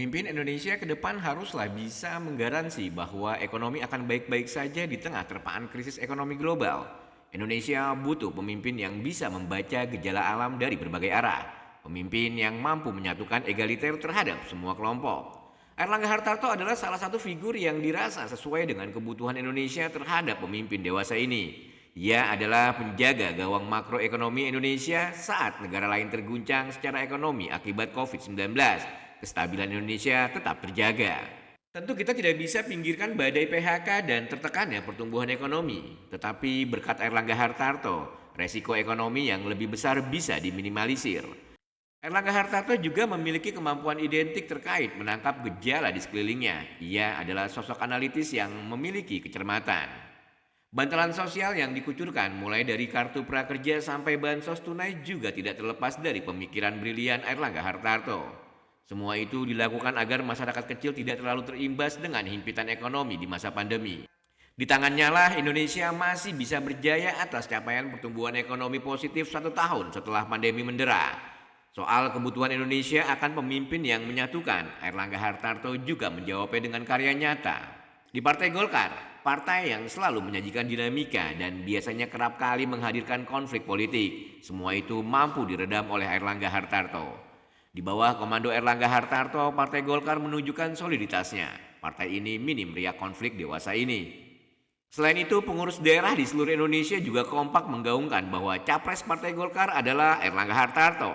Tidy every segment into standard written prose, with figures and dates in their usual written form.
Pemimpin Indonesia ke depan haruslah bisa menggaransi bahwa ekonomi akan baik-baik saja di tengah terpaan krisis ekonomi global. Indonesia butuh pemimpin yang bisa membaca gejala alam dari berbagai arah. Pemimpin yang mampu menyatukan egaliter terhadap semua kelompok. Erlangga Hartarto adalah salah satu figur yang dirasa sesuai dengan kebutuhan Indonesia terhadap pemimpin dewasa ini. Ia adalah penjaga gawang makroekonomi Indonesia saat negara lain terguncang secara ekonomi akibat COVID-19. Kestabilan Indonesia tetap terjaga. Tentu kita tidak bisa pinggirkan badai PHK dan tertekannya pertumbuhan ekonomi. Tetapi berkat Erlangga Hartarto, resiko ekonomi yang lebih besar bisa diminimalisir. Erlangga Hartarto juga memiliki kemampuan identik terkait menangkap gejala di sekelilingnya. Ia adalah sosok analitis yang memiliki kecermatan. Bantalan sosial yang dikucurkan mulai dari kartu prakerja sampai bansos tunai juga tidak terlepas dari pemikiran brilian Erlangga Hartarto. Semua itu dilakukan agar masyarakat kecil tidak terlalu terimbas dengan himpitan ekonomi di masa pandemi. Di tangannya lah Indonesia masih bisa berjaya atas capaian pertumbuhan ekonomi positif 1 tahun setelah pandemi mendera. Soal kebutuhan Indonesia akan pemimpin yang menyatukan, Erlangga Hartarto juga menjawabnya dengan karya nyata. Di Partai Golkar, partai yang selalu menyajikan dinamika dan biasanya kerap kali menghadirkan konflik politik, semua itu mampu diredam oleh Erlangga Hartarto. Di bawah komando Erlangga Hartarto, Partai Golkar menunjukkan soliditasnya. Partai ini minim riak konflik dewasa ini. Selain itu, pengurus daerah di seluruh Indonesia juga kompak menggaungkan bahwa capres Partai Golkar adalah Erlangga Hartarto.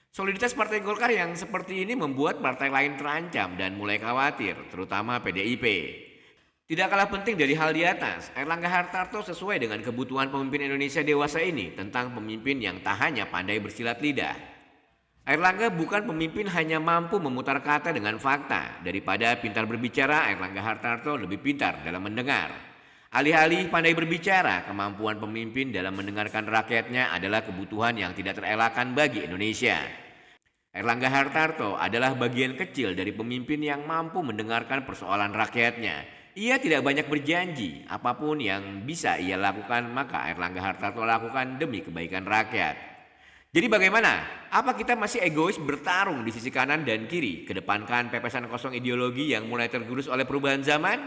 Soliditas Partai Golkar yang seperti ini membuat partai lain terancam dan mulai khawatir, terutama PDIP. Tidak kalah penting dari hal di atas, Erlangga Hartarto sesuai dengan kebutuhan pemimpin Indonesia dewasa ini tentang pemimpin yang tak hanya pandai bersilat lidah. Erlangga bukan pemimpin hanya mampu memutar kata dengan fakta. Daripada pintar berbicara, Erlangga Hartarto lebih pintar dalam mendengar. Alih-alih pandai berbicara, kemampuan pemimpin dalam mendengarkan rakyatnya adalah kebutuhan yang tidak terelakkan bagi Indonesia. Erlangga Hartarto adalah bagian kecil dari pemimpin yang mampu mendengarkan persoalan rakyatnya. Ia tidak banyak berjanji, apapun yang bisa ia lakukan maka Erlangga Hartarto lakukan demi kebaikan rakyat. Jadi bagaimana? Apa kita masih egois bertarung di sisi kanan dan kiri, kedepankan pepesan kosong ideologi yang mulai tergerus oleh perubahan zaman?